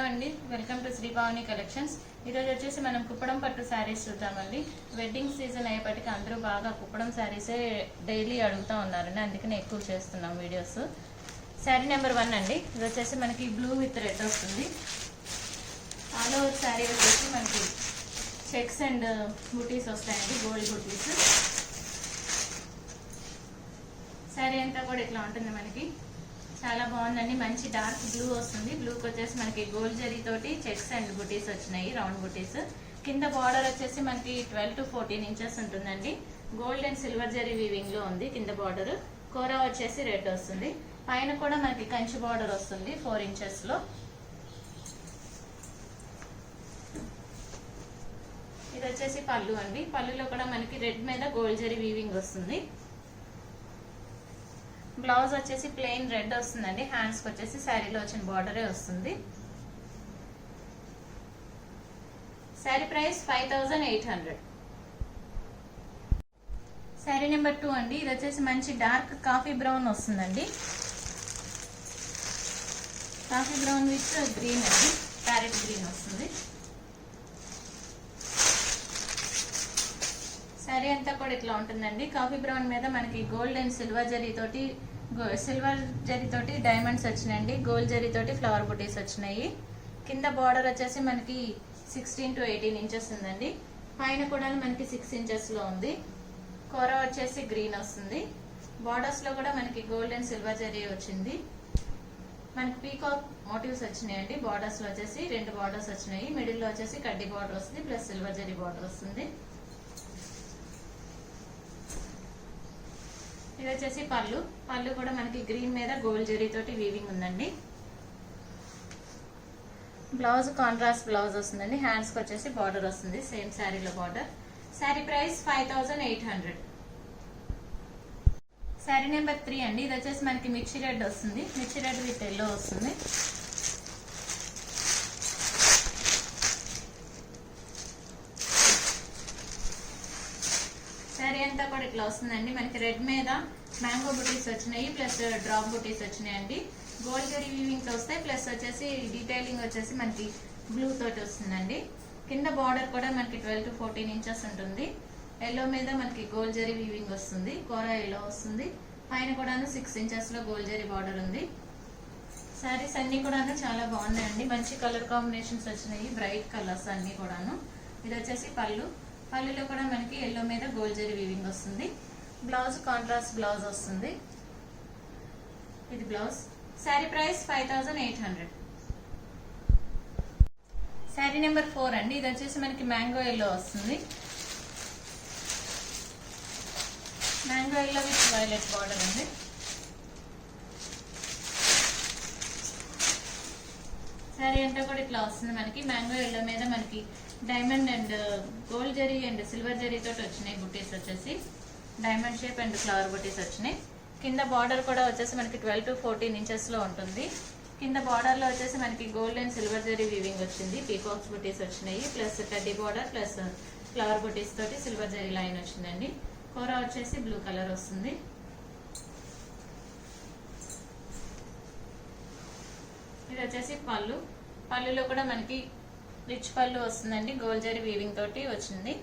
అండి, welcome to Sri Pavani collections. ఈరోజు వచ్చేసి మనం కుప్పడం పట్టు శారీస్ చూద్దామండి. వెడ్డింగ్ సీజన్ అయ్యేపటికి అందరూ బాగా కుప్పడం శారీసే డైలీ అడుగుతూ ఉన్నారండి, అందుకనే ఎక్కువ చేస్తున్నాం వీడియోస్. శారీ నెంబర్ 1 అండి. ఇది వచ్చేసి మనకి బ్లూ విత్ రెడ్ వస్తుంది. ఆల్ ఓవర్ శారీ వచ్చేసి మనకి చెక్స్ అండ్ బూటీస్ వస్తాయండి, గోల్డ్ బూటీస్. శారీ అంతా కూడా ఇట్లా ఉంటుంది, మనకి చాలా బాగుందండి. మంచి డార్క్ బ్లూ వస్తుంది. బ్లూకి వచ్చేసి మనకి గోల్డ్ జరీ తోటి చెక్స్ అండ్ బుటీస్ వచ్చినాయి, రౌండ్ బుటీస్. కింద బార్డర్ వచ్చేసి మనకి 12 to 14 ఇంచెస్ ఉంటుందండి. Gold and silver zari weaving లో ఉంది కింద బార్డర్. కోరా వచ్చేసి రెడ్ వస్తుంది. పైన కూడా మనకి కంచి బార్డర్ వస్తుంది 4 ఇంచెస్ లో. ఇది వచ్చేసి పళ్ళు అండి. పళ్ళులో కూడా మనకి రెడ్ మీద గోల్డ్ జరీ వీవింగ్ వస్తుంది. బ్లౌజ్ వచ్చేసి ప్లెయిన్ రెడ్ వస్తుందండి. హ్యాండ్స్ కి వచ్చేసి శారీలో వచ్చిన బార్డరే వస్తుంది. శారీ ప్రైస్ 5800. శారీ నెంబర్ 2 అండి. ఇది వచ్చేసి మంచి డార్క్ కాఫీ బ్రౌన్ వస్తుందండి. కాఫీ బ్రౌన్ విత్ గ్రీన్ అండి, ప్యారెట్ గ్రీన్ వస్తుంది. శారీ అంతా కూడా ఇట్లా ఉంటుందండి. కాఫీ బ్రౌన్ మీద మనకి గోల్డ్ అండ్ సిల్వర్ జరీ తోటి డైమండ్స్ వచ్చినాయండి. గోల్డ్ జరీ తోటి ఫ్లవర్ బుటీస్ వచ్చినాయి. కింద బార్డర్ వచ్చేసి మనకి 16 to 18 ఇంచెస్ ఉందండి. పైన కూడా మనకి 6 ఇంచెస్ లో ఉంది. కూర వచ్చేసి గ్రీన్ వస్తుంది. బార్డర్స్ లో కూడా మనకి గోల్డ్ అండ్ సిల్వర్ జరీ వచ్చింది. మనకి పీకాక్ మోటివ్స్ వచ్చినాయండి. బార్డర్స్ లో వచ్చేసి 2 బార్డర్స్ వచ్చినాయి. మిడిల్ లో వచ్చేసి కడ్డీ బార్డర్ వస్తుంది, ప్లస్ సిల్వర్ జరీ బార్డర్ వస్తుంది. ఇది వచ్చేసి పళ్ళు కూడా మనకి గ్రీన్ మీద గోల్డ్ జరీ తోటి వీవింగ్ ఉందండి. బ్లౌజ్ కాంట్రాస్ట్ బ్లౌజ్ వస్తుందండి. హ్యాండ్స్ కి వచ్చేసి బార్డర్ వస్తుంది, సేమ్ శారీలో border. Sari price 5800. Sari number 3 అండి. ఇది వచ్చేసి మనకి మిర్చి రెడ్ వస్తుంది. మిర్చి రెడ్ విత్ ఎల్లో వస్తుంది. శారీ అంతా కూడా ఇట్లా వస్తుందండి. మనకి రెడ్ మీద మ్యాంగో బుటీస్ వచ్చినాయి, ప్లస్ డ్రాప్ బుటీస్ వచ్చినాయండి. గోల్డ్ జరీ వీవింగ్స్ వస్తాయి, ప్లస్ వచ్చేసి డీటెయిలింగ్ వచ్చేసి మనకి బ్లూ తోటి వస్తుందండి. కింద బార్డర్ కూడా మనకి 12 to 14 ఇంచెస్ ఉంటుంది. ఎల్లో మీద మనకి గోల్డ్ జరీ వీవింగ్ వస్తుంది, కోరా ఎల్లో వస్తుంది. పైన కూడా 6 ఇంచెస్ లో గోల్డ్ జరీ బార్డర్ ఉంది. శారీస్ అన్ని కూడా చాలా బాగున్నాయండి. మంచి కలర్ కాంబినేషన్స్ వచ్చినాయి, బ్రైట్ కలర్స్ అన్ని కూడాను. ఇది వచ్చేసి పళ్ళులో కూడా మనకి ఎల్లో మీద గోల్డ్ జరీ వీవింగ్ వస్తుంది. బ్లౌజ్ కాంట్రాస్ట్ బ్లౌజ్ వస్తుంది. ఇది blouse. Sari price 5800. Sari number 4 అండి. ఇది వచ్చేసి మనకి మ్యాంగో ఎల్లో వస్తుంది. Mango yellow with violet border ఉంది. శారీ అంతా కూడా ఇట్లా వస్తుంది. మనకి మ్యాంగో ఎల్లో మీద మనకి diamond and gold zari and silver zari తోటి వచ్చినాయి. బుటీస్ వచ్చేసి డైమండ్ షేప్ అండ్ ఫ్లవర్ బుటీస్ వచ్చినాయి. కింద బార్డర్ కూడా వచ్చేసి మనకి 12 to 14 ఇంచెస్ లో ఉంటుంది. కింద బార్డర్ లో వచ్చేసి మనకి gold and silver zari weaving వచ్చింది. పీకాక్స్ బుటీస్ వచ్చినాయి, ప్లస్ కడ్డీ బార్డర్ ప్లస్ ఫ్లవర్ బుటీస్ తోటి సిల్వర్ జరీ లైన్ వచ్చిందండి. కూర వచ్చేసి బ్లూ కలర్ వస్తుంది. ఇది వచ్చేసి పళ్ళులో కూడా మనకి రిచ్ పళ్ళు వస్తుందండి. గోల్డ్ జరీ వీవింగ్ తోటి వచ్చింది.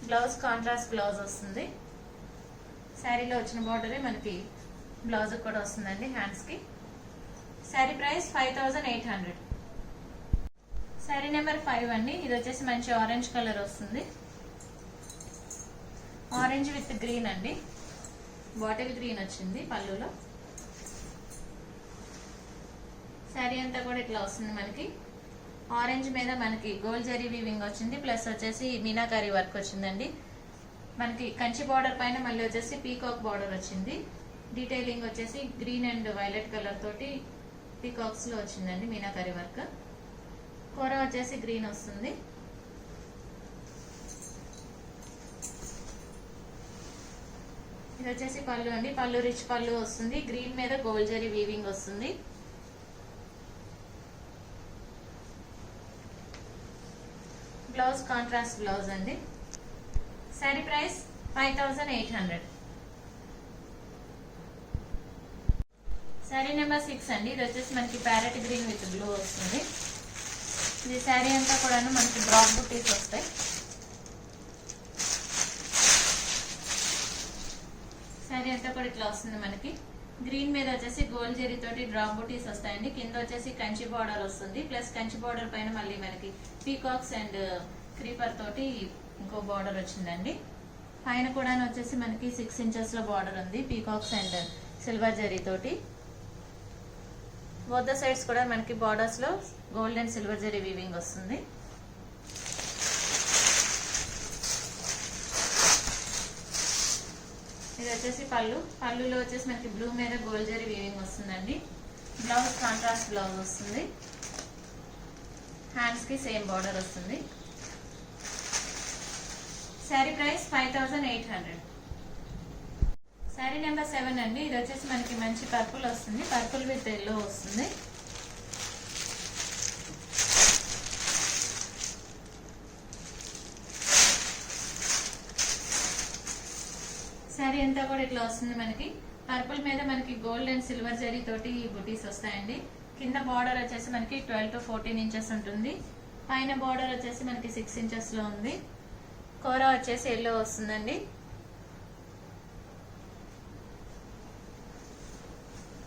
బ్లౌజ్ కాంట్రాస్ట్ బ్లౌజ్ వస్తుంది. శారీలో వచ్చిన బార్డరే మనకి బ్లౌజ్ కూడా వస్తుందండి హ్యాండ్స్ కి. శారీ ప్రైస్ 5800. శారీ నెంబర్ 5 అండి. ఇది వచ్చేసి మంచి ఆరెంజ్ కలర్ వస్తుంది. ఆరెంజ్ విత్ గ్రీన్ అండి, బాటిల్ గ్రీన్ వచ్చింది పళ్ళులో. శారీ అంతా కూడా ఇట్లా వస్తుంది. మనకి ఆరెంజ్ మీద మనకి గోల్డ్ జరీ వీవింగ్ వచ్చింది, ప్లస్ వచ్చేసి మీనాకారీ వర్క్ వచ్చిందండి. మనకి కంచి బార్డర్ పైన మళ్ళీ వచ్చేసి పీకాక్ బార్డర్ వచ్చింది. డీటెయిలింగ్ వచ్చేసి గ్రీన్ అండ్ వైలెట్ కలర్ తోటి పీకాక్స్ లో వచ్చిందండి మీనాకారీ వర్క్. కూర వచ్చేసి గ్రీన్ వస్తుంది. ఇది వచ్చేసి పళ్ళు అండి. పళ్ళు రిచ్ పళ్ళు వస్తుంది. గ్రీన్ మీద గోల్డ్ జరీ వీవింగ్ వస్తుంది. బ్లౌజ్ కాంట్రాస్ట్ బ్లౌజ్ అండి. శారీ ప్రైస్ 5800. శారీ నెంబర్ 6 అండి. ఇది వచ్చేసి మనకి ప్యారెట్ గ్రీన్ విత్ బ్లూ వస్తుంది. ఇది శారీ అంతా కూడా మనకి డ్రాప్ బుట్టీస్ వస్తాయి. శారీ అంతా కూడా ఇట్లా వస్తుంది. మనకి గ్రీన్ మీద వచ్చేసి గోల్డ్ జెరీ తోటి డ్రాప్ బుటీస్ వస్తాయండి. కింద వచ్చేసి కంచి బార్డర్ వస్తుంది. ప్లస్ కంచి బార్డర్ పైన మళ్ళీ మనకి పీకాక్స్ అండ్ క్రీపర్ తోటి ఇంకో బార్డర్ వచ్చిందండి. పైన కూడా వచ్చేసి మనకి 6 ఇంచెస్ లో బార్డర్ ఉంది, పీకాక్స్ అండ్ సిల్వర్ జెరీ తోటి. బోత్ ద సైడ్స్ కూడా మనకి బార్డర్స్ లో gold and silver zari weaving వస్తుంది. ఇది వచ్చేసి పళ్ళులో వచ్చేసి మనకి బ్లూ మీద గోల్డ్ జరీ వీవింగ్ వస్తుందండి. బ్లౌజ్ కాంట్రాస్ట్ బ్లౌజ్ వస్తుంది. హ్యాండ్స్ కి సేమ్ బార్డర్ వస్తుంది. శారీ ప్రైస్ 5800. శారీ నెంబర్ 7 అండి. ఇది వచ్చేసి మనకి మంచి పర్పుల్ వస్తుంది, పర్పుల్ విత్ ఎల్లో వస్తుంది. శారీ అంతా కూడా ఇట్లా వస్తుంది. మనకి పర్పుల్ మీద మనకి గోల్డ్ అండ్ సిల్వర్ జరీ తోటి బుటీస్ వస్తాయండి. కింద బార్డర్ వచ్చేసి మనకి 12 to 14 ఇంచెస్ ఉంటుంది. పైన బార్డర్ వచ్చేసి మనకి 6 ఇంచెస్ లో ఉంది. కోరా వచ్చేసి ఎల్లో వస్తుందండి.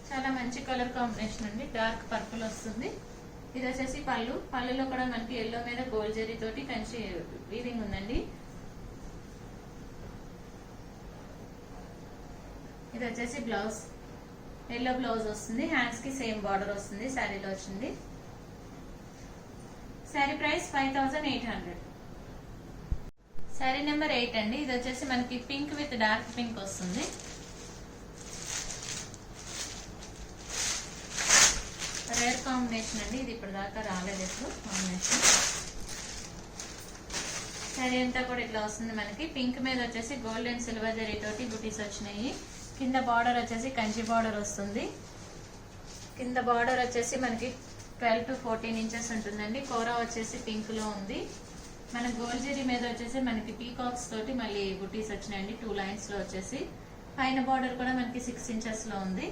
చాలా మంచి కలర్ కాంబినేషన్ అండి. డార్క్ పర్పుల్ వస్తుంది. ఇది వచ్చేసి పళ్ళులో కూడా మనకి ఎల్లో మీద గోల్డ్ జరీ తోటి కంచి వీవింగ్ ఉందండి. ఇది వచ్చేసి బ్లౌజ్ ఎల్లో బ్లౌజ్ వస్తుంది. హ్యాండ్స్ కి సేమ్ బార్డర్ వస్తుంది. శారీలో వచ్చింది. శారీ ప్రైస్ 5800. శారీ నెంబర్ 8 అండి. ఇది వచ్చేసి మనకి పింక్ విత్ డార్క్ పింక్ వస్తుంది. రేర్ కాంబినేషన్ అండి. ఇది ఇప్పుడు దాకా రాలేదు ఎప్పుడు కాంబినేషన్. శారీ అంతా కూడా ఇట్లా వస్తుంది. మనకి పింక్ మీద వచ్చేసి గోల్డ్ అండ్ సిల్వర్ జరీ తోటి బుటీస్ వచ్చినాయి. కింద బార్డర్ వచ్చేసి కంచి బార్డర్ వస్తుంది. కింద బార్డర్ వచ్చేసి మనకి 12 to 14 ఇంచెస్ ఉంటుందండి. కోరా వచ్చేసి పింక్ లో ఉంది. మన గోల్డ్ జరీ మీద వచ్చేసి మనకి పీకాక్స్ తోటి మళ్ళీ బుటీస్ వచ్చినాయండి. 2 లైన్స్ లో వచ్చేసి పైన బార్డర్ కూడా మనకి 6 ఇంచెస్ లో ఉంది.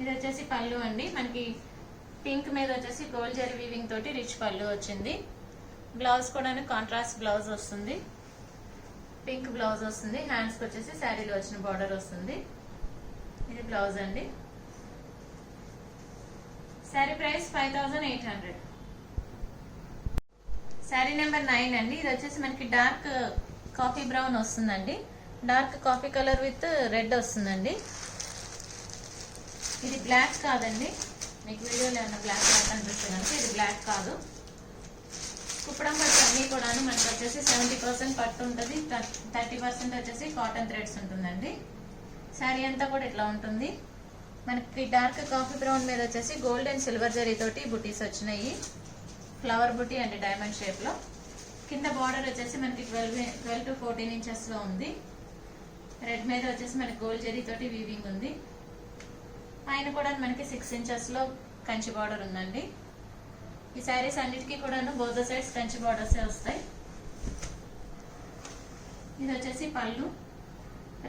ఇది వచ్చేసి పళ్ళు అండి. మనకి పింక్ మీద వచ్చేసి గోల్డ్ జరీ వీవింగ్ తోటి రిచ్ పళ్ళు వచ్చింది. బ్లౌజ్ కూడా కాంట్రాస్ట్ బ్లౌజ్ వస్తుంది. పింక్ బ్లౌజ్ వస్తుంది. హ్యాండ్స్ వచ్చేసి శారీలో వచ్చిన బార్డర్ వస్తుంది. ఇది బ్లౌజ్ అండి. శారీ ప్రైస్ 5800. శారీ నెంబర్ 9 అండి. ఇది వచ్చేసి మనకి డార్క్ కాఫీ బ్రౌన్ వస్తుందండి. Dark coffee colour with red వస్తుందండి. ఇది బ్లాక్ కాదండి. మీకు వీడియోలో ఏమన్నా బ్లాక్ కనిపిస్తుంది అంటే ఇది బ్లాక్ కాదు. కుప్పడం పట్టు అన్ని కూడా మనకి వచ్చేసి 70% పట్టు ఉంటుంది, 30% వచ్చేసి కాటన్ థ్రెడ్స్ ఉంటుందండి. శారీ అంతా కూడా ఇట్లా ఉంటుంది. మనకి డార్క్ కాఫీ బ్రౌన్ మీద వచ్చేసి గోల్డ్ అండ్ సిల్వర్ జరీ తోటి బుటీస్ వచ్చినాయి. Flower buti and diamond shape లో. కింద బార్డర్ వచ్చేసి మనకి 12 to 14 ఇంచెస్ లో ఉంది. రెడ్ మీద వచ్చేసి మనకి గోల్డ్ జరీ తోటి వీవింగ్ ఉంది. పైన కూడా మనకి 6 ఇంచెస్ లో కంచి బార్డర్ ఉందండి. ఈ శారీస్ అన్నిటికీ కూడా బోత్ సైడ్స్ కంచి బార్డర్స్ వస్తాయి. ఇది వచ్చేసి పళ్ళు.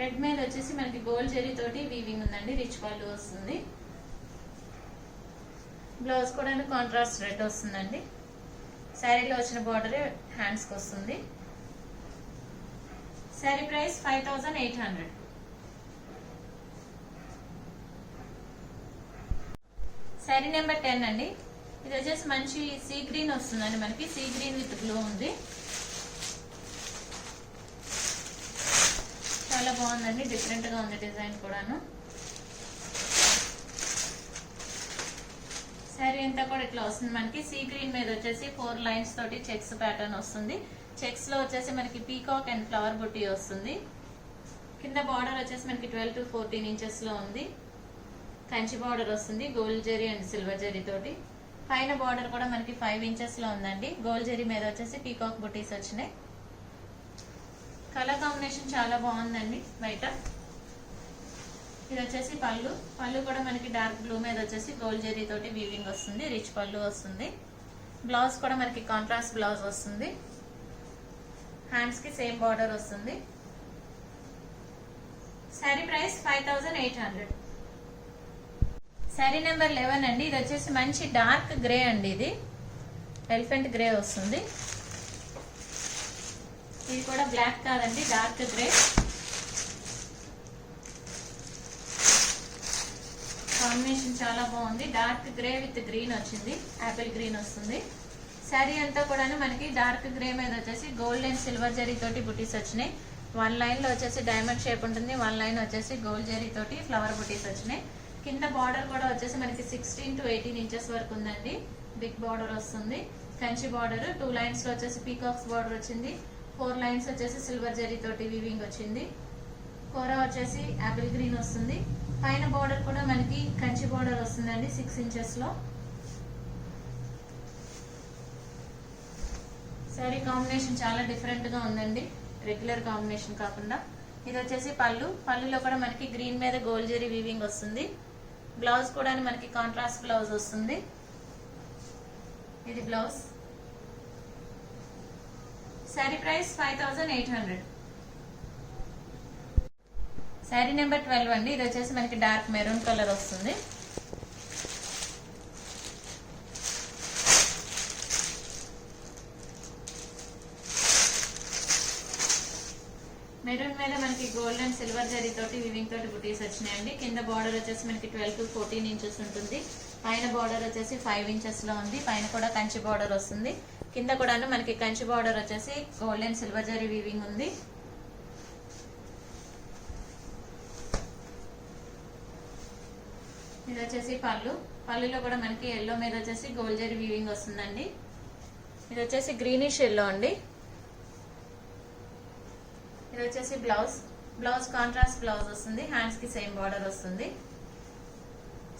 రెడ్ మీద వచ్చేసి మనకి గోల్డ్ జరీ తోటి వీవింగ్ ఉందండి. రిచ్ పళ్ళు వస్తుంది. బ్లౌజ్ కూడా కాంట్రాస్ట్ రెడ్ వస్తుందండి. శారీలో వచ్చిన బార్డర్ హ్యాండ్స్కి వస్తుంది. శారీ ప్రైస్ 5800. శారీ నెంబర్ 10 అండి. ఇది వచ్చేసి మంచి సీ గ్రీన్ వస్తుందండి. మనకి సీ గ్రీన్ విత్ బ్లూ ఉంది. చాలా బాగుందండి. డిఫరెంట్ గా ఉంది డిజైన్ కూడాను. శారీ అంతా కూడా ఇట్లా వస్తుంది. మనకి సీ గ్రీన్ మీద వచ్చేసి 4 లైన్స్ తోటి చెక్స్ ప్యాటర్న్ వస్తుంది. చెక్స్ లో వచ్చేసి మనకి పీకాక్ అండ్ ఫ్లవర్ బుట్టి వస్తుంది. కింద బార్డర్ వచ్చేసి మనకి 12 to 14 ఇంచెస్ లో ఉంది. కంచి బార్డర్ వస్తుంది gold zari and silver zari తోటి. పైన బార్డర్ కూడా మనకి 5 ఇంచెస్ లో ఉందండి. గోల్డ్ జరీ మీద వచ్చేసి పీకాక్ బుటీస్ వచ్చినాయి. కలర్ కాంబినేషన్ చాలా బాగుందండి. బయట ఇది వచ్చేసి పళ్ళు కూడా మనకి డార్క్ బ్లూ మీద వచ్చేసి గోల్డ్ జరీ తోటి వీవింగ్ వస్తుంది. రిచ్ పళ్ళు వస్తుంది. బ్లౌజ్ కూడా మనకి కాంట్రాస్ట్ బ్లౌజ్ వస్తుంది. హ్యాండ్స్ కి సేమ్ బార్డర్ వస్తుంది. శారీ ప్రైస్ 5800. శారీ నెంబర్ 11 అండి. ఇది వచ్చేసి మంచి డార్క్ గ్రే అండి. ఇది ఎలిఫెంట్ గ్రే వస్తుంది. ఇది కూడా బ్లాక్ కాదండి, డార్క్ గ్రే. కాంబినేషన్ చాలా బాగుంది. డార్క్ గ్రే విత్ గ్రీన్ వచ్చింది, యాపిల్ గ్రీన్ వస్తుంది. శారీ అంతా కూడా మనకి డార్క్ గ్రే మీద వచ్చేసి గోల్డ్ అండ్ సిల్వర్ జరీ తోటి బుటీస్ వచ్చినాయి. 1 లైన్ లో వచ్చేసి డైమండ్ షేప్ ఉంటుంది, 1 లైన్ వచ్చేసి గోల్డ్ జరీ తోటి ఫ్లవర్ బుటీస్ వచ్చినాయి. కింద బార్డర్ కూడా వచ్చేసి మనకి 16 to 18 ఇంచెస్ వరకు ఉందండి. బిగ్ బార్డర్ వస్తుంది, కంచి బార్డర్. 2 లైన్స్ లో వచ్చేసి పీకాక్స్ బార్డర్ వచ్చింది. 4 లైన్స్ వచ్చేసి సిల్వర్ జరీ తోటి వీవింగ్ వచ్చింది. కూర వచ్చేసి యాపిల్ గ్రీన్ వస్తుంది. పైన బార్డర్ కూడా మనకి కంచి బార్డర్ వస్తుందండి 6 ఇంచెస్ లో. శారీ కాంబినేషన్ చాలా డిఫరెంట్ గా ఉందండి, రెగ్యులర్ కాంబినేషన్ కాకుండా. ఇది వచ్చేసి పళ్ళు. పళ్ళులో కూడా మనకి గ్రీన్ మీద గోల్డ్ జరీ వీవింగ్ వస్తుంది. బ్లౌజ్ కూడా మనకి కాంట్రాస్ట్ బ్లౌజ్ వస్తుంది. ఇది blouse. Sari price 5800. Sari number 12 అండి. ఇది వచ్చేసి మనకి డార్క్ మెరూన్ కలర్ వస్తుంది. మెరూన్ మీద మనకి గోల్డ్ అండ్ సిల్వర్ జరీ తోటి వివింగ్ తోటి బుటీస్ వచ్చినాయండి. కింద బార్డర్ వచ్చేసి మనకి 12 to 14 ఇంచెస్ ఉంటుంది. పైన బార్డర్ వచ్చేసి 5 ఇంచెస్ లో ఉంది. పైన కూడా కంచి బార్డర్ వస్తుంది. కింద కూడా మనకి కంచి బార్డర్ వచ్చేసి gold and silver zari weaving ఉంది. ఇది వచ్చేసి పళ్ళు. పళ్ళులో కూడా మనకి ఎల్లో మీద వచ్చేసి గోల్డ్ జరీ వీవింగ్ వస్తుందండి. ఇది వచ్చేసి గ్రీనిష్ ఎల్లో అండి. ఇది వచ్చేసి బ్లౌజ్. బ్లౌజ్ కాంట్రాస్ట్ బ్లౌజ్ వస్తుంది, హ్యాండ్స్ కి సేమ్ బార్డర్ వస్తుంది.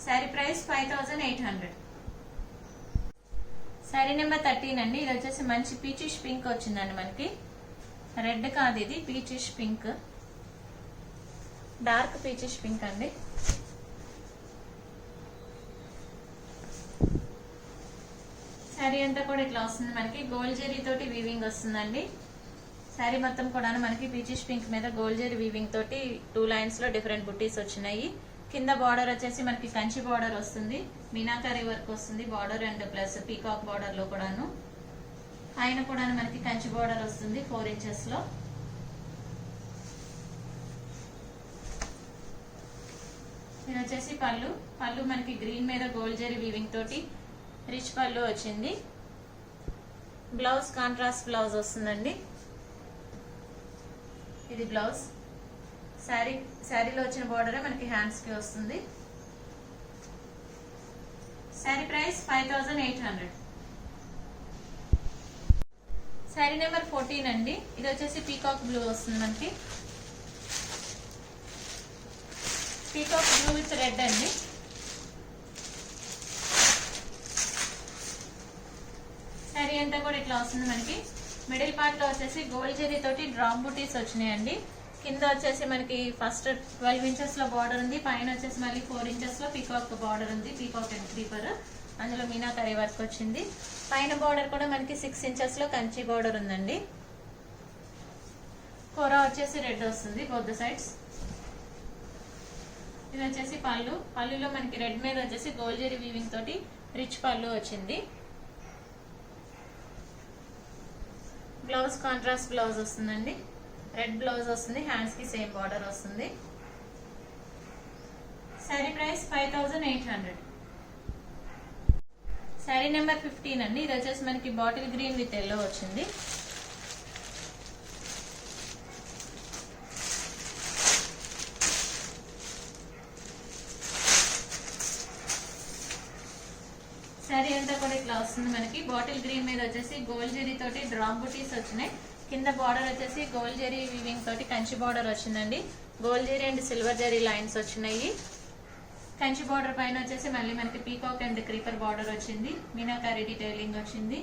శారీ ప్రైస్ 5800. శారీ నెంబర్ 13 అండి. ఇది వచ్చేసి మంచి పీచిష్ పింక్ వచ్చిందండి మనకి. రెడ్ కాదు, ఇది peachish pink, dark peachish pink అండి. శారీ అంతా కూడా ఇట్లా వస్తుంది మనకి. గోల్డ్ జరీ తోటి వీవింగ్ వస్తుందండి. శారీ మొత్తం కూడా మనకి పీచిష్ పింక్ మీద గోల్డ్ జరీ వీవింగ్ తోటి 2 లైన్స్ లో డిఫరెంట్ బుట్టీస్ వచ్చినాయి. కింద బార్డర్ వచ్చేసి మనకి కంచి బార్డర్ వస్తుంది, మీనాకరీ వర్క్ వస్తుంది border and plus peacock border లో కూడాను. పైన కూడా మనకి కంచి బార్డర్ వస్తుంది 4 ఇంచెస్ లో. ఇది వచ్చేసి పళ్ళు. పళ్ళు మనకి గ్రీన్ మీద గోల్డ్ జరీ వీవింగ్ తోటి రిచ్ పళ్ళు వచ్చింది. బ్లౌజ్ కాంట్రాస్ట్ బ్లౌజ్ వస్తుందండి. ఇది బ్లౌజ్. శారీలో వచ్చిన బార్డరే మనకి హ్యాండ్స్ కి వస్తుంది. శారీ ప్రైస్ 5800. శారీ నెంబర్ 14 అండి. ఇది వచ్చేసి పీకాక్ బ్లూ వస్తుంది మనకి. పీకాక్ బ్లూ విత్ రెడ్ అండి. శారీ అంతా కూడా ఇట్లా వస్తుంది మనకి. మిడిల్ పార్ట్ లో వచ్చేసి గోల్డ్ జరీ తోటి డ్రాప్ బుటీస్ వచ్చినాయండి. కింద వచ్చేసి మనకి ఫస్ట్ 12 ఇంచెస్ లో బార్డర్ ఉంది. పైన వచ్చేసి మళ్ళీ 4 ఇంచెస్ లో పీకాక్ బార్డర్ ఉంది, పీకాక్ అండ్ క్రీపర్. అందులో మీనాకరీ వర్క్ వచ్చింది. పైన బార్డర్ కూడా మనకి 6 ఇంచెస్ లో కంచి బార్డర్ ఉందండి. కూర వచ్చేసి రెడ్ వస్తుంది బోత్ ద సైడ్స్. ఇది వచ్చేసి పళ్ళు. పళ్ళులో మనకి రెడ్ మీద వచ్చేసి గోల్డ్ జరీ వీవింగ్ తోటి రిచ్ పళ్ళు వచ్చింది. బ్లౌజ్ కాంట్రాస్ట్ బ్లౌజ్ వస్తుందండి. రెడ్ బ్లౌజ్ వస్తుంది, హ్యాండ్స్ కి సేమ్ బార్డర్ వస్తుంది. శారీ ప్రైస్ 5800. శారీ నెంబర్ 15 అండి. ఇది వచ్చేసి మనకి బాటిల్ గ్రీన్ విత్ ఎల్లో వచ్చింది. శారీ అంతా కూడా ఇట్లా వస్తుంది మనకి. బాటిల్ గ్రీన్ మీద వచ్చేసి గోల్డ్ జరీ తోటి డ్రాప్ బుటీస్ వచ్చినాయి. కింద బార్డర్ వచ్చేసి గోల్డ్ జరీ వీవింగ్ తోటి కంచి బార్డర్ వచ్చిందండి. Gold zari and silver zari lines వచ్చినాయి. కంచి బార్డర్ పైన వచ్చేసి మళ్ళీ మనకి పీకాక్ అండ్ క్రీపర్ బార్డర్ వచ్చింది, మీనాకరీ డీటెయిలింగ్ వచ్చింది.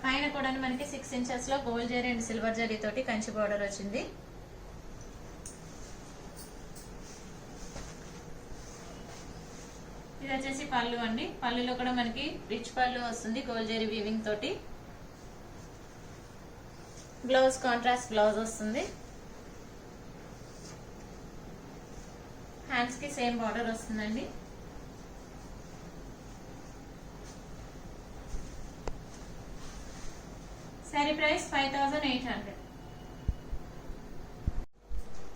పైన కూడా మనకి 6 ఇంచెస్ లో gold zari and silver zari తోటి కంచి బార్డర్ వచ్చింది. ఇది వచ్చేసి పళ్ళు అండి. పళ్ళులో కూడా మనకి రిచ్ పళ్ళు వస్తుంది గోల్డ్ జరీ వీవింగ్ తోటి. బ్లౌజ్ కాంట్రాస్ట్ బ్లౌజ్ వస్తుంది. హ్యాండ్స్ కి సేమ్ బార్డర్ వస్తుందండి. శారీ ప్రైస్ 5800.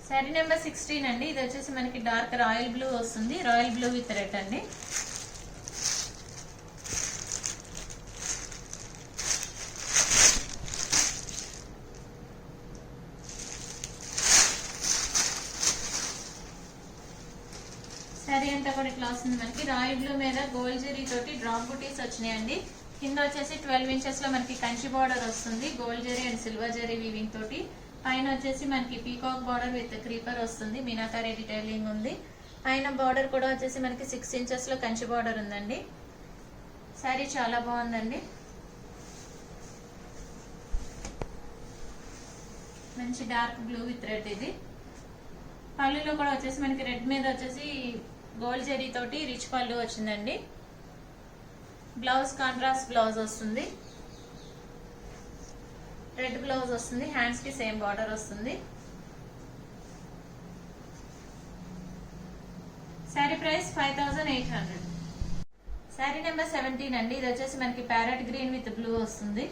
శారీ నెంబర్ 16 అండి. ఇది వచ్చేసి మనకి డార్క్ రాయల్ బ్లూ వస్తుంది. రాయల్ బ్లూ విత్ రెడ్ అండి. శారీ అంతా కూడా ఇట్లా వస్తుంది. మనకి రాయల్ బ్లూ మీద గోల్డ్ జరీ తోటి డ్రాప్ బుటీస్ వచ్చినాయండి. కింద వచ్చేసి 12 ఇంచెస్ లో మనకి కంచి బార్డర్ వస్తుంది. Gold zari and silver zari weaving తోటి. పైన వచ్చేసి మనకి పీకాక్ బార్డర్ విత్ క్రీపర్ వస్తుంది. మీనాకారి డీటెయిలింగ్ ఉంది. పైన బార్డర్ కూడా వచ్చేసి మనకి 6 ఇంచెస్ లో కంచి బార్డర్ ఉందండి. శారీ చాలా బాగుందండి. మంచి డార్క్ బ్లూ విత్ రెడ్. ఇది పళ్ళులో కూడా వచ్చేసి మనకి రెడ్ మీద వచ్చేసి గోల్డ్ జరీ తోటి రిచ్ పళ్ళు వచ్చిందండి. బ్లౌజ్ కాంట్రాస్ట్ బ్లౌజ్ వస్తుంది. రెడ్ బ్లౌజ్ వస్తుంది. హ్యాండ్స్ కి సేమ్ బార్డర్ వస్తుంది. శారీ ప్రైస్ 5800. శారీ నెంబర్ 17 అండి. ఇది వచ్చేసి మనకి ప్యారెట్ గ్రీన్ విత్ బ్లూ వస్తుంది.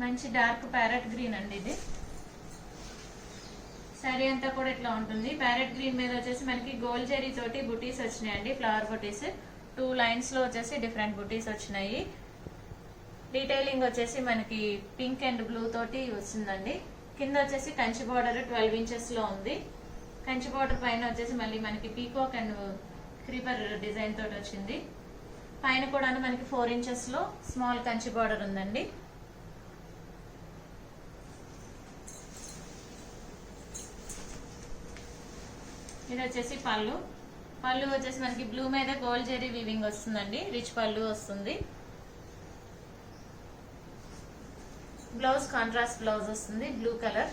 మంచి డార్క్ ప్యారెట్ గ్రీన్ అండి ఇది. శారీ అంతా కూడా ఇట్లా ఉంటుంది. ప్యారెట్ గ్రీన్ మీద వచ్చేసి మనకి గోల్డ్ జరీ తోటి బుటీస్ వచ్చినాయండి. ఫ్లవర్ బుటీస్ 2 లైన్స్ లో వచ్చేసి డిఫరెంట్ బుటీస్ వచ్చినాయి. డీటెయిలింగ్ వచ్చేసి మనకి పింక్ అండ్ బ్లూ తోటి వచ్చిందండి. కింద వచ్చేసి కంచి బార్డర్ 12 ఇంచెస్ లో ఉంది. కంచి బార్డర్ పైన వచ్చేసి మళ్ళీ మనకి పీకాక్ అండ్ క్రీపర్ డిజైన్ తోటి వచ్చింది. పైన కూడా మనకి 4 ఇంచెస్ లో స్మాల్ కంచి బార్డర్ ఉందండి. ఇది వచ్చేసి పళ్ళు. పళ్ళు వచ్చేసి మనకి బ్లూ మీద గోల్డ్ జరీ వీవింగ్ వస్తుందండి. రిచ్ పళ్ళు వస్తుంది. బ్లౌజ్ కాంట్రాస్ట్ బ్లౌజ్ వస్తుంది. Blue colour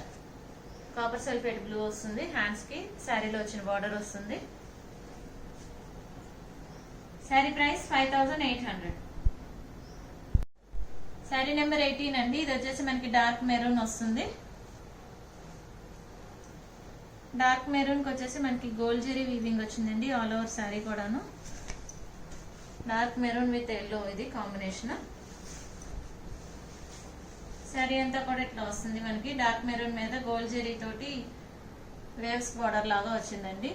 copper sulphate blue వస్తుంది. హ్యాండ్స్ కి శారీలో వచ్చిన బార్డర్ వస్తుంది. శారీ ప్రైస్ 5800. శారీ నెంబర్ 18 అండి. ఇది వచ్చేసి మనకి డార్క్ మెరూన్ వస్తుంది. డార్క్ మెరూన్ కి వచ్చేసి మనకి గోల్డ్ జరీ వీవింగ్ వచ్చిందండి. ఆల్ ఓవర్ శారీ కూడాను డార్క్ మెరూన్ విత్ ఎల్లో ఇది కాంబినేషన్. శారీ అంతా కూడా ఇట్లా వస్తుంది. మనకి డార్క్ మెరూన్ మీద గోల్డ్ జరీ తోటి వేవ్స్ బార్డర్ లాగా వచ్చిందండి.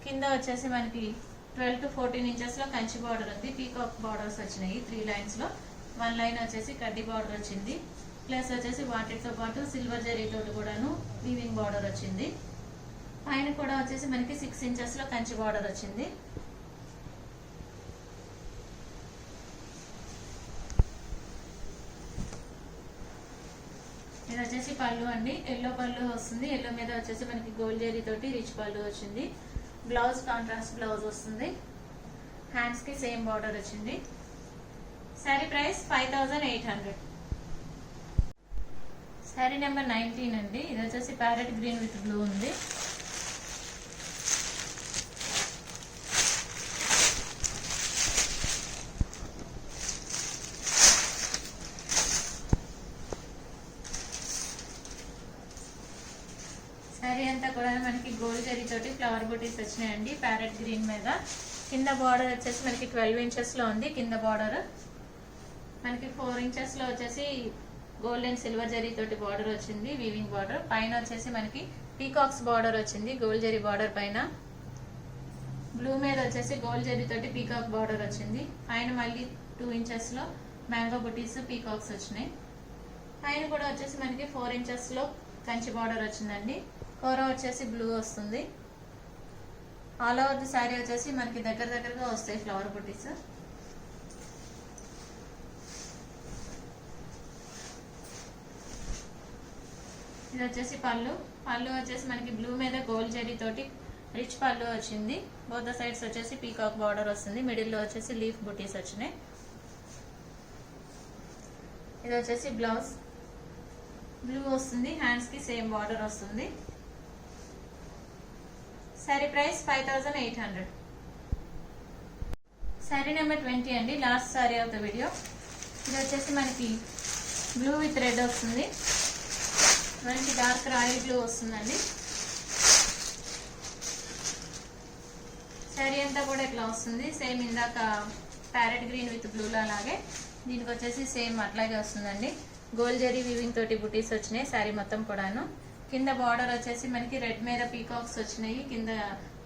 కింద వచ్చేసి మనకి 12 to 14 ఇంచెస్ లో కంచి బార్డర్ ఉంది. పీకాక్ బార్డర్స్ వచ్చినాయి 3 లైన్స్ లో. 1 లైన్ వచ్చేసి కడ్డీ బార్డర్ వచ్చింది. ప్లస్ వచ్చేసి వాటితో పాటు సిల్వర్ జరీ తోటి కూడాను వీవింగ్ బార్డర్ వచ్చింది. పైన కూడా వచ్చేసి మనకి 6 ఇంచెస్ లో కంచి బార్డర్ వచ్చింది. ఇది వచ్చేసి పళ్ళు అండి. ఎల్లో పళ్ళు వస్తుంది. ఎల్లో మీద వచ్చేసి మనకి గోల్డ్ జరీ తోటి రిచ్ పళ్ళు వచ్చింది. బ్లౌజ్ కాంట్రాస్ట్ బ్లౌజ్ వస్తుంది. హ్యాండ్స్ కి సేమ్ బార్డర్ వచ్చింది. శారీ ప్రైస్ 5800. శారీ నెంబర్ 19 అండి. ఇది వచ్చేసి ప్యారెట్ గ్రీన్ విత్ బ్లూ ఉంది. శారీ అంతా కూడా మనకి గోల్డ్ జరీ తోటి ఫ్లవర్ బుటీస్ వచ్చినాయండి. ప్యారెట్ గ్రీన్ మీద కింద బార్డర్ వచ్చేసి మనకి 12 ఇంచెస్ లో ఉంది. కింద బార్డర్ మనకి 4 ఇంచెస్ లో వచ్చేసి గోల్డ్ అండ్ సిల్వర్ జరీ తోటి బార్డర్ వచ్చింది. వీవింగ్ బార్డర్ పైన వచ్చేసి మనకి పీకాక్స్ బార్డర్ వచ్చింది. గోల్డ్ జరీ బార్డర్ పైన బ్లూ మీద వచ్చేసి గోల్డ్ జరీ తోటి పీకాక్ బార్డర్ వచ్చింది. పైన మళ్ళీ 2 ఇంచెస్ లో మ్యాంగో బుటీస్ పీకాక్స్ వచ్చినాయి. పైన కూడా వచ్చేసి మనకి 4 ఇంచెస్ లో కంచి బార్డర్ వచ్చిందండి. కూర వచ్చేసి బ్లూ వస్తుంది. ఆల్ ఓవర్ ది శారీ వచ్చేసి మనకి దగ్గరగా వస్తాయి ఫ్లవర్ బుటీస్. ఇది వచ్చేసి పళ్ళు. పళ్ళు వచ్చేసి మనకి బ్లూ మీద గోల్డ్ జరీ తోటి రిచ్ పళ్ళు వచ్చింది. బోత్ సైడ్స్ వచ్చేసి పీకాక్ బార్డర్ వస్తుంది. మిడిల్ లో వచ్చేసి లీఫ్ బుటీస్ వచ్చినాయి. ఇది వచ్చేసి బ్లౌజ్ బ్లూ వస్తుంది. హ్యాండ్స్ కి సేమ్ బార్డర్ వస్తుంది. శారీ ప్రైస్ 5800. శారీ నెంబర్ 20 అండి, last sari of the video. ఇది వచ్చేసి మనకి బ్లూ విత్ రెడ్ వస్తుంది, మనకి డార్క్ రాయల్ బ్లూ వస్తుందండి. శారీ అంతా కూడా ఇట్లా వస్తుంది, సేమ్ ఇందాక ప్యారెట్ గ్రీన్ విత్ బ్లూలో అలాగే దీనికి వచ్చేసి సేమ్ అట్లాగే వస్తుందండి. గోల్డ్ జరీ వీవింగ్ తోటి బుటీస్ వచ్చినాయి శారీ మొత్తం కూడాను. కింద బార్డర్ వచ్చేసి మనకి రెడ్ మీద పీకాక్స్ వచ్చినాయి, కింద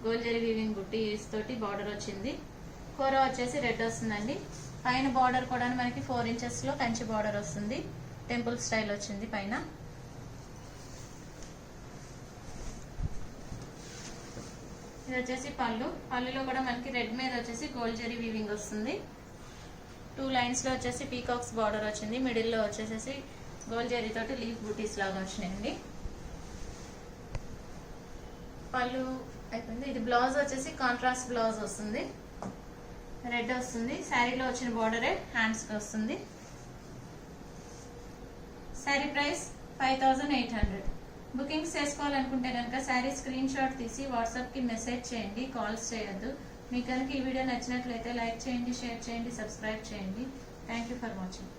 గోల్డ్ జరీ వీవింగ్ బుటీస్ తోటి బార్డర్ వచ్చింది. కూర వచ్చేసి రెడ్ వస్తుందండి. పైన బార్డర్ కూడా మనకి 4 inches లో కంచి బార్డర్ వస్తుంది, టెంపుల్ స్టైల్ వచ్చింది పైన. ఇది వచ్చేసి పళ్ళులో కూడా మనకి రెడ్ మీద వచ్చేసి గోల్డ్ జరీ వీవింగ్ వస్తుంది. 2 lines లో వచ్చేసి పీకాక్స్ బార్డర్ వచ్చింది, మిడిల్ లో వచ్చేసి గోల్డ్ జరీ తోటి లీఫ్ బూటీస్ లాగా వచ్చినాయండి. పళ్ళు అయిపోయింది. ఇది బ్లౌజ్ వచ్చేసి కాంట్రాస్ట్ బ్లౌజ్ వస్తుంది, రెడ్ వస్తుంది. శారీలో వచ్చిన బార్డరే హ్యాండ్స్ కి వస్తుంది. శారీ ప్రైస్ 5800. బుకింగ్స్ చేసుకోవాలనుకుంటే కనుక శారీ స్క్రీన్ షాట్ తీసి వాట్సాప్కి మెసేజ్ చేయండి, కాల్స్ చేయొద్దు. మీకు కనుక ఈ వీడియో నచ్చినట్లయితే లైక్ చేయండి, షేర్ చేయండి, సబ్స్క్రైబ్ చేయండి. Thank you for watching.